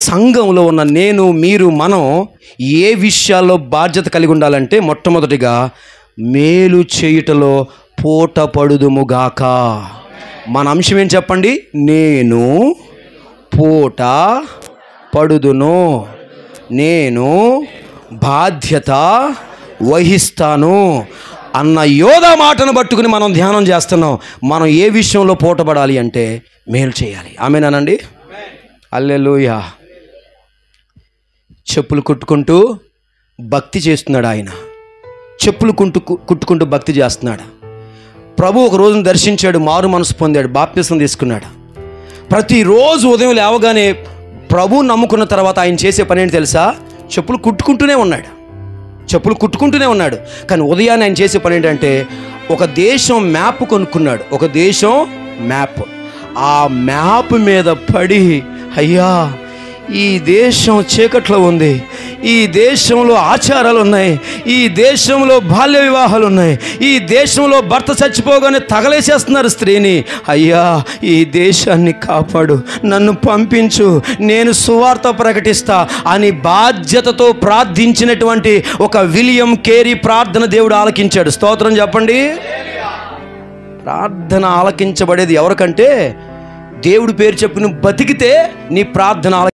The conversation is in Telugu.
సంఘంలో ఉన్న నేను, మీరు, మనం ఏ విషయాల్లో బాధ్యత కలిగి ఉండాలంటే, మొట్టమొదటిగా మేలు చేయుటలో పూట పడుదుముగాక. మన అంశం ఏం చెప్పండి? నేను పూట పడుదును, నేను బాధ్యత వహిస్తాను అన్న యోధా మాటను పట్టుకుని మనం ధ్యానం చేస్తున్నాం. మనం ఏ విషయంలో పూటపడాలి అంటే మేలు చేయాలి. ఆమేనండి. హల్లెలూయా. చెప్పులు కుట్టుకుంటూ భక్తి చేస్తున్నాడు ఆయన. చెప్పులు కుట్టుకుంటూ భక్తి చేస్తున్నాడు. ప్రభు ఒక రోజును దర్శించాడు, మారు మనసు పొందాడు, బాప్తిసం తీసుకున్నాడు. ప్రతిరోజు ఉదయం లేవగానే ప్రభు నమ్ముకున్న తర్వాత ఆయన చేసే పని ఏంటి తెలుసా? చెప్పులు కుట్టుకుంటూనే ఉన్నాడు. కానీ ఉదయాన్నే ఆయన చేసే పని ఏంటంటే, ఒక దేశం మ్యాప్ కొనుక్కున్నాడు. ఒక దేశం మ్యాప్. ఆ మ్యాప్ మీద పడి, అయ్యా ఈ దేశం చీకట్లో ఉంది, ఈ దేశంలో ఆచారాలు ఉన్నాయి, ఈ దేశంలో బాల్య వివాహాలు ఉన్నాయి, ఈ దేశంలో భర్త చచ్చిపోగానే తగలేసేస్తున్నారు స్త్రీని, అయ్యా ఈ దేశాన్ని కాపాడు, నన్ను పంపించు, నేను సువార్త ప్రకటిస్తా అని బాధ్యతతో ప్రార్థించినటువంటి ఒక విలియం కేరీ ప్రార్థన దేవుడు ఆలకించాడు. స్తోత్రం చెప్పండి. ప్రార్థన ఆలకించబడేది ఎవరికంటే, దేవుడి పేరు చెప్పి నువ్వు బతికితే నీ ప్రార్థన